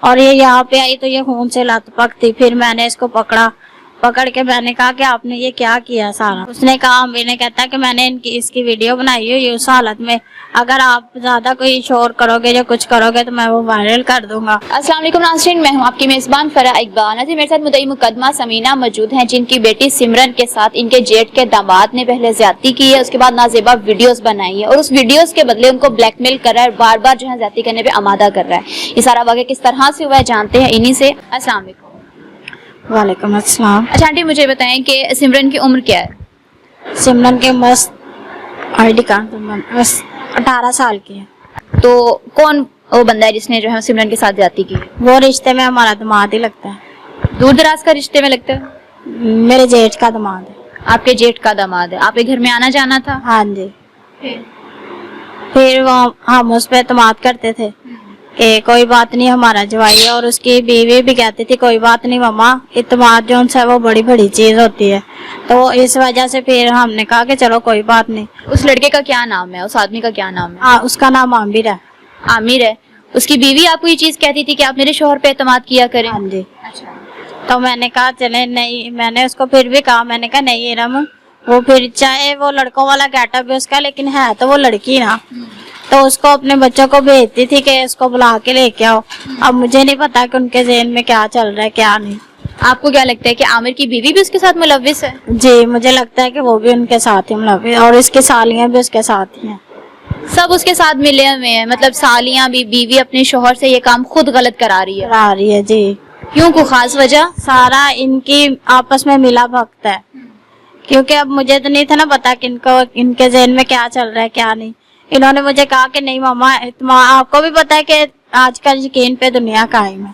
और ये यहाँ पे आई तो ये खून से लथपथ थी। फिर मैंने इसको पकड़ के मैंने कहा कि आपने ये क्या किया सारा। उसने कहा, मैंने कहता कि मैंने इसकी वीडियो बनाई हुई उस हालत में, अगर आप ज्यादा कोई शोर करोगे या कुछ करोगे तो मैं वो वायरल कर दूंगा। अस्सलाम वालेकुम नाज़रीन, मैं हूं आपकी मेजबान फरा इकबाल। नाज़रीन, मेरे साथ मुद्दई मुकदमा समीना मौजूद हैं, जिनकी बेटी सिमरन के साथ इनके जेठ के दामाद ने पहले ज्यादती की है, उसके बाद नाजेबा वीडियोस बनाई है और उस वीडियोस के बदले उनको ब्लैकमेल कर रहा है, बार बार जो है ज्यादती करने पे आमादा कर रहा है। ये सारा वाक़या किस तरह से हुआ है जानते हैं इन्हीं से। अस्सलाम वालेकुम। वालेकुम अस्सलाम। अच्छा आंटी, मुझे बताएं कि सिमरन की उम्र क्या है? सिमरन के बस आईडी कार्ड बस 18 साल की है। तो कौन वो बंदा है जिसने जो है सिमरन के साथ ज्यादती की? वो रिश्ते में हमारा दामाद ही लगता है। दूर दराज का रिश्ते में लगता है? मेरे जेठ का दामाद है। आपके जेठ का दामाद है। आपके घर में आना जाना था? हाँ जी। फिर वो हम उस पर एतमाद करते थे कि कोई बात नहीं, हमारा जवाई है। और उसकी बीवी भी कहती थी कोई बात नहीं मम्मा, इत्मीनान जो उनसे वो बड़ी बड़ी चीज होती है। तो इस वजह से फिर हमने कहा कि चलो कोई बात नहीं। उस लड़के का क्या नाम है? उस आदमी का क्या नाम है? हाँ, उसका नाम आमिर है। आमिर है। उसकी बीवी आपको ये चीज कहती थी कि आप मेरे शोहर पे एतमाद किया करें? हाँ जी। अच्छा। तो मैंने कहा चले नहीं, मैंने उसको फिर भी कहा, मैंने कहा नहीं इरम, वो फिर चाहे वो लड़कों वाला गेटअप है उसका, लेकिन है तो वो लड़की ना। तो उसको अपने बच्चों को भेजती थी कि इसको बुला के लेके आओ। अब मुझे नहीं पता कि उनके ज़हन में क्या चल रहा है क्या नहीं। आपको क्या लगता है कि आमिर की बीवी भी उसके साथ मुलव्विस है? जी, मुझे लगता है कि वो भी उनके साथ ही मुलव्विस, और इसकी सालियां भी उसके साथ ही हैं। सब उसके साथ मिले हुए हैं, मतलब सालियां भी, बीवी अपने शोहर से ये काम खुद गलत करा रही है? करा रही है जी। क्यों, को खास वजह? सारा इनकी आपस में मिला भक्त है। क्योंकि अब मुझे तो नहीं था ना पता कि इनके ज़हन में क्या चल रहा है क्या नहीं। इन्होंने मुझे कहा कि नहीं मामा, आपको भी पता है कि आजकल यकीन पे दुनिया कायम है।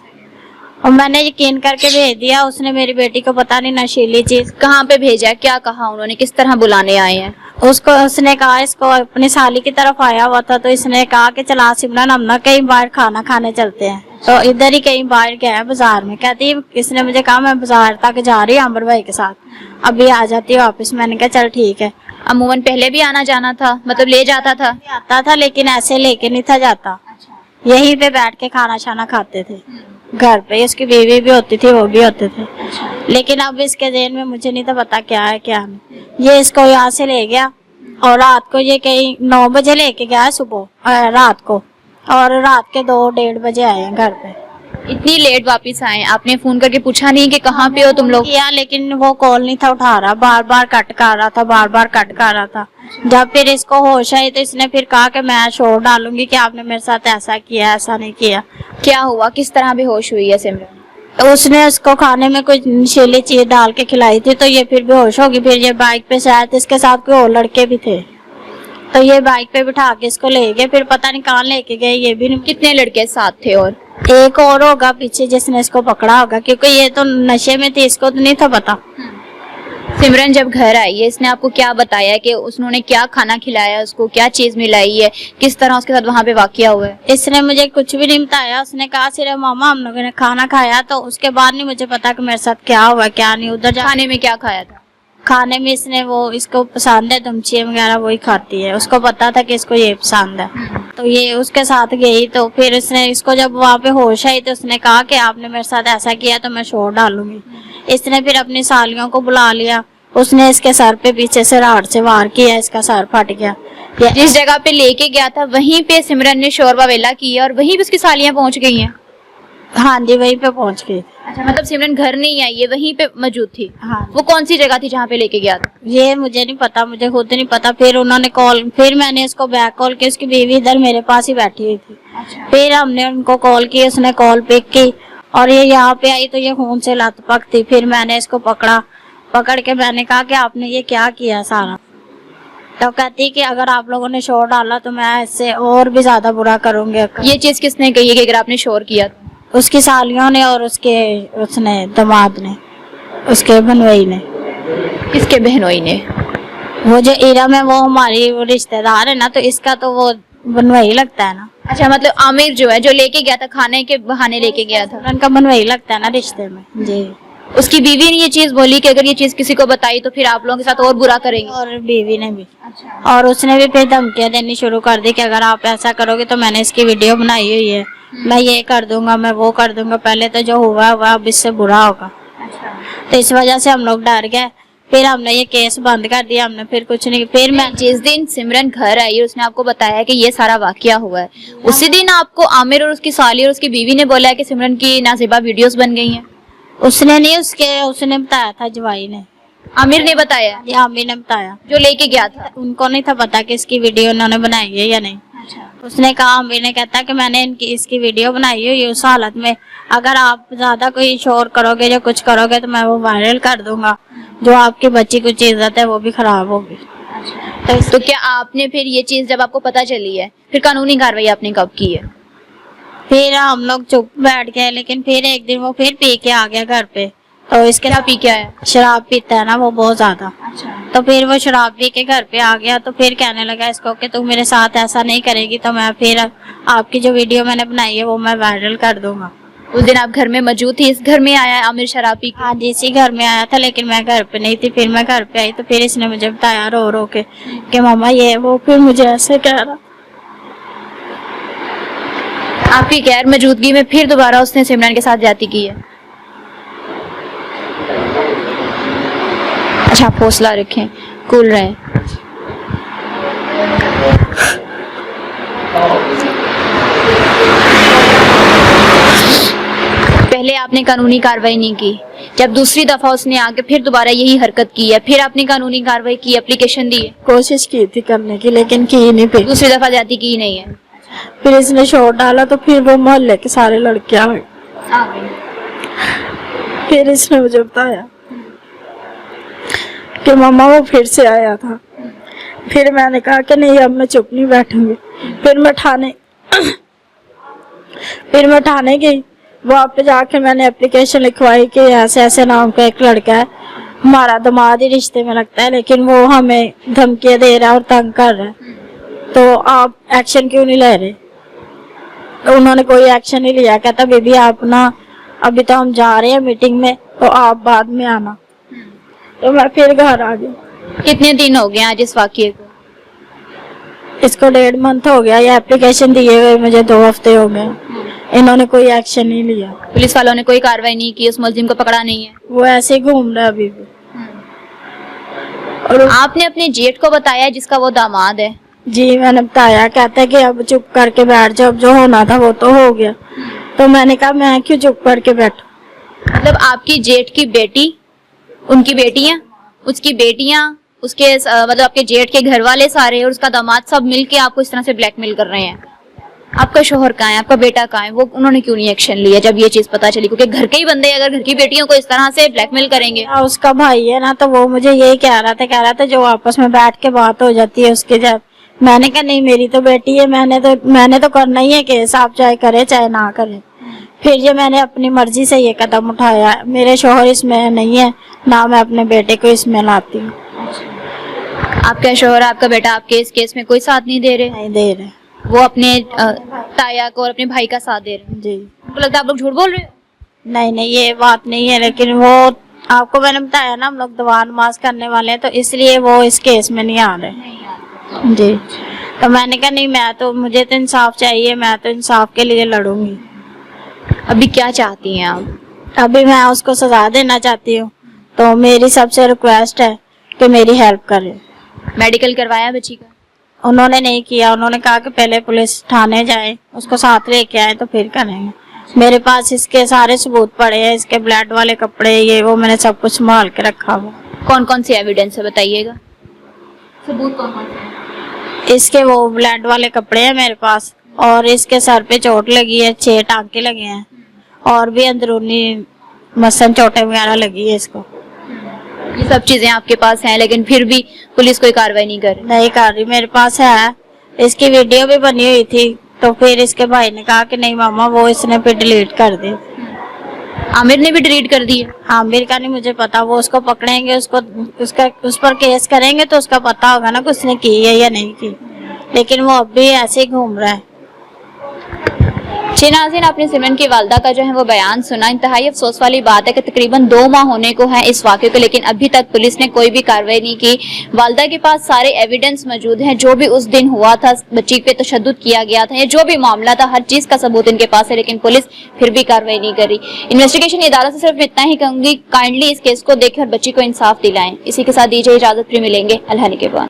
और मैंने यकीन करके भेज दिया। उसने मेरी बेटी को पता नहीं नशीली चीज। कहाँ पे भेजा है? क्या कहा उन्होंने? किस तरह बुलाने आए हैं? उसने कहा, इसको अपनी साली की तरफ आया हुआ था, तो इसने कहा कि चला सिमरन हम ना कहीं बाहर खाना खाने चलते हैं। तो इधर ही कहीं बाहर गया है बाजार में। कहती इसने मुझे कहा मैं बाजार तक जा रही हूँ आमिर भाई के साथ, अभी आ जाती है वापस। मैंने कहा चल ठीक है। अमूमन पहले भी आना जाना था, मतलब ले जाता था? आता था, लेकिन ऐसे लेके नहीं था जाता। यहीं पे बैठ के खाना शाना खाते थे घर पे। इसकी बीवी भी होती थी, वो भी होते थे। लेकिन अब इसके ज़हन में मुझे नहीं था पता क्या है क्या नहीं। ये इसको यहाँ से ले गया और रात को ये कहीं 9 बजे लेके गया है सुबह, रात को, और रात के 2-1:30 बजे आए हैं घर पे। इतनी लेट वापस आए? आपने फोन करके पूछा नहीं कि कहाँ पे हो तुम लोग? किया, लेकिन वो कॉल नहीं था उठा रहा, बार बार कट कर रहा था, बार बार कट कर रहा था। जब फिर इसको होश आई तो इसने फिर कहा कि मैं शोर डालूंगी कि आपने मेरे साथ ऐसा किया, ऐसा नहीं किया। क्या हुआ? किस तरह बेहोश हुई है सिमरन? तो उसने उसको खाने में कुछ नशीली चीज डाल के खिलाई थी, तो ये फिर बेहोश होगी। फिर ये बाइक पे, शायद इसके साथ कोई और लड़के भी थे, तो ये बाइक पे बिठा के इसको ले गए। फिर पता नहीं कहाँ लेके गए, ये भी नहीं। कितने लड़के साथ थे? और एक और होगा पीछे जिसने इसको पकड़ा होगा, क्योंकि ये तो नशे में थी, इसको तो नहीं था पता। सिमरन जब घर आई है, इसने आपको क्या बताया कि उन्होंने क्या खाना खिलाया, उसको क्या चीज मिलाई है, किस तरह उसके साथ वहाँ पे वाकया हुआ है? इसने मुझे कुछ भी नहीं बताया। उसने कहा सिर्फ मामा हम लोगों ने खाना खाया, तो उसके बाद नहीं मुझे पता कि मेरे साथ क्या हुआ क्या नहीं। उधर खाने में क्या खाया था? खाने में इसने वो, इसको पसंद है तुमची वगैरह, वही खाती है। उसको पता था कि इसको ये पसंद है, तो ये उसके साथ गई। तो फिर इसने, इसको जब वहाँ पे होश आई तो उसने कहा कि आपने मेरे साथ ऐसा किया तो मैं शोर डालूंगी। इसने फिर अपनी सालियों को बुला लिया। उसने इसके सर पे पीछे से राड से वार किया, इसका सर फट गया। जिस जगह पे लेके गया था वहीं पे सिमरन ने शोर वावेला किया और वहीं पे उसकी सालियां पहुंच गई हैं? हाँ जी, वहीं पे पहुंच गई। अच्छा, मतलब सिमरन घर नहीं आई, ये वहीं पे मौजूद थी? हाँ। वो कौन सी जगह थी जहाँ पे लेके गया था? ये मुझे नहीं पता, मुझे खुद नहीं पता। फिर उन्होंने कॉल, फिर मैंने इसको बैक कॉल की, उसकी बीवी इधर मेरे पास ही बैठी हुई थी। अच्छा। फिर हमने उनको कॉल की, उसने कॉल पिक की और ये यहाँ पे आई तो ये खून से लथपथ थी। फिर मैंने इसको पकड़ के मैंने कहा कि आपने ये क्या किया सारा। तो कहती कि अगर आप लोगों ने शोर डाला तो मैं इससे और भी ज्यादा बुरा करूंगी। ये चीज किसने कही है कि अगर आपने शोर किया? उसकी सालियों ने और उसने दामाद ने, उसके बहनोई ने। किसके बहनोई ने? वो जो इरम है वो हमारी वो रिश्तेदार है ना, तो इसका तो वो बनवाई लगता है ना। अच्छा, मतलब आमिर जो है, जो लेके गया था, खाने के बहाने लेके गया था, उनका बनवाई लगता है ना रिश्ते में जी। उसकी बीवी ने ये चीज बोली कि अगर ये चीज किसी को बताई तो फिर आप लोगों के साथ और बुरा करेंगे। और बीवी ने भी। और उसने भी फिर धमकियां देनी शुरू कर दी कि अगर आप ऐसा करोगे तो मैंने इसकी वीडियो बनाई हुई है, मैं ये कर दूंगा, मैं वो कर दूंगा, पहले तो जो हुआ हुआ अब इससे बुरा होगा। तो इस वजह से हम लोग डर गए, फिर हमने ये केस बंद कर दिया, हमने फिर कुछ नहीं। फिर मैं जिस दिन सिमरन घर आई और उसने आपको बताया कि ये सारा वाकया हुआ है, उसी दिन आपको आमिर और उसकी साली और उसकी बीवी ने बोला है कि सिमरन की नाजिबा वीडियोस बन गई हैं। उसने नहीं, उसने बताया था, जवाई ने। आमिर ने बताया? ये आमिर ने बताया, जो लेके गया था। उनको नहीं था पता कि इसकी वीडियो उन्होंने बनाई है या नहीं। उसने कहा, आमिर ने कहता कि मैंने इसकी वीडियो बनाई हुई है, उस हालत में अगर आप ज्यादा कोई शोर करोगे या कुछ करोगे तो मैं वो वायरल कर दूंगा, जो आपकी बच्ची की इज्जत है वो भी खराब होगी। तो क्या आपने फिर ये चीज जब आपको पता चली है फिर कानूनी कार्रवाई आपने कब की है? फिर हम लोग चुप बैठ गए, लेकिन फिर एक दिन वो फिर पी के आ गया घर पे। तो इसके क्या पी के आया? शराब पीता है ना वो बहुत ज्यादा। तो फिर वो शराब पी के घर पे आ गया, तो फिर कहने लगा इसको कि तू मेरे साथ ऐसा नहीं करेगी तो मैं फिर आपकी जो वीडियो मैंने बनाई है वो मैं वायरल कर दूंगा। उस दिन आप घर में मौजूद थी? इस घर में आया आमिर शराब पी के? हाँ जी, इसी घर में आया था, लेकिन मैं घर पे नहीं थी। फिर मैं घर पे आई तो फिर इसने मुझे बताया रो रो के कि मामा ये वो, फिर मुझे ऐसे कह रहा। आपकी गैर मौजूदगी में फिर दोबारा उसने सिमरन के साथ ज्यादती की है? अच्छा, आप हौसला रखें, कूल रहें। पहले आपने कानूनी कार्रवाई नहीं की, जब दूसरी दफा उसने आके फिर दोबारा यही हरकत की है, फिर आपने कानूनी कार्रवाई की, एप्लीकेशन दी है? कोशिश की थी करने की, लेकिन की नहीं। फिर दूसरी दफा ज्यादती की नहीं है? फिर इसने शोर डाला तो फिर वो मोहल्ले के सारे लड़के आ गए। फिर इसने मुझे बताया कि मम्मा वो फिर से आया था। फिर मैंने कहा कि नहीं, अब मैं चुप नहीं बैठूंगी। फिर मैं थाने गई, वहाँ पे जाके मैंने एप्लीकेशन लिखवाई कि ऐसे ऐसे नाम का एक लड़का है, हमारा दामाद ही रिश्ते में लगता है, लेकिन वो हमें धमकियां दे रहा है और तंग कर रहा है, तो आप एक्शन क्यों नहीं ले रहे? तो उन्होंने कोई एक्शन नहीं लिया। कहता बीबी आप ना, अभी तो हम जा रहे हैं मीटिंग में, तो आप बाद में आना। तो मैं फिर घर आ गई। कितने दिन हो गए आज इस वाकये को? इसको 1.5 मंथ हो गया, ये एप्लीकेशन दिए हुए मुझे 2 हफ्ते हो गए, इन्होंने कोई एक्शन नहीं लिया। पुलिस वालों ने कोई कार्रवाई नहीं की, उस मुलजिम को पकड़ा नहीं है? वो ऐसे ही घूम रहा है अभी भी। और आपने अपने जेठ को बताया जिसका वो दामाद है? जी मैंने बताया। कहता है कि अब चुप करके बैठ जाओ, अब जो होना था वो तो हो गया। तो मैंने कहा मैं क्यों चुप करके बैठूं? मतलब आपकी जेठ की बेटी, उनकी बेटियां, उसकी बेटियां, उसके मतलब आपके जेठ के घर वाले सारे और उसका दामाद सब मिलके आपको इस तरह से ब्लैकमेल कर रहे हैं। आपका शोहर कहाँ है, आपका बेटा कहाँ है, वो उन्होंने क्यों नहीं एक्शन लिया जब ये चीज पता चली? क्योंकि घर के ही बंदे अगर घर की बेटियों को इस तरह से ब्लैकमेल करेंगे। उसका भाई है ना, तो वो मुझे यही कह रहा था जो आपस में बैठ के बात हो जाती है उसके। जब मैंने कहा नहीं, मेरी तो बेटी है, मैंने तो करना ही है केस, आप चाहे करे चाहे ना करे। फिर ये मैंने अपनी मर्जी से ये कदम उठाया, मेरे शोहर इसमें नहीं है ना, मैं अपने बेटे को इसमें लाती हूँ। आपका शोहर, आपका बेटा आपके इस केस में कोई साथ नहीं दे रहे? नहीं दे रहे, वो अपने ताया को और अपने भाई का साथ दे रहे हैं। जी उनको लगता है आप लोग झूठ बोल रहे हो? नहीं नहीं, ये बात नहीं है, लेकिन वो आपको मैंने बताया ना हम लोग दवा नमाज करने वाले हैं, तो इसलिए वो इस केस में नहीं आ रहे। जी, तो मैंने कहा नहीं, मुझे तो इंसाफ चाहिए, मैं तो इंसाफ के लिए लड़ूंगी। अभी क्या चाहती हैं आप? अभी मैं उसको सजा देना चाहती हूँ, तो मेरी सबसे रिक्वेस्ट है कि मेरी हेल्प करे। मेडिकल करवाया बच्ची का? उन्होंने नहीं किया, उन्होंने कहा कि पहले पुलिस थाने जाए, उसको साथ लेके आए तो फिर करेंगे। मेरे पास इसके सारे सबूत पड़े हैं, इसके ब्लड वाले कपड़े, ये वो, मैंने सब कुछ संभाल के रखा हुआ। कौन कौन सी एविडेंस है बताइएगा? सबूत कौन कौन से? इसके वो ब्लड वाले कपड़े हैं मेरे पास, और इसके सर पे चोट लगी है, 6 टांके लगे हैं, और भी अंदरूनी मसन चोटें वगैरह लगी है इसको। ये सब चीजें आपके पास हैं, लेकिन फिर भी पुलिस कोई कार्रवाई नहीं कर रही। मेरे पास है, इसकी वीडियो भी बनी हुई थी, तो फिर इसके भाई ने कहा कि नहीं मामा वो इसने फिर डिलीट कर दी। आमिर ने भी डिलीट कर दी है? आमिर का नहीं मुझे पता, वो उसको पकड़ेंगे, उस पर केस करेंगे तो उसका पता होगा ना कि उसने की है या नहीं की, लेकिन वो अब भी ऐसे ही घूम रहा है। जी नाज़रीन, आपने सिमरन की वालदा का जो है वो बयान सुना। इंतहाई अफसोस वाली बात है कि तकरीबन 2 माह होने को है इस वाक़े को, लेकिन अभी तक पुलिस ने कोई भी कार्रवाई नहीं की। वालदा के पास सारे एविडेंस मौजूद हैं, जो भी उस दिन हुआ था, बच्ची पे तशद्दुद किया गया था या जो भी मामला था, हर चीज का सबूत इनके पास है, लेकिन पुलिस फिर भी कार्रवाई नहीं करी। इन्वेस्टिगेशन इदारा से सिर्फ इतना ही कहूंगी, काइंडली इस केस को देखें और बच्ची को इंसाफ दिलाएं। इसी के साथ दीजिए इजाजत, फिर मिलेंगे अल्लाह के बाद।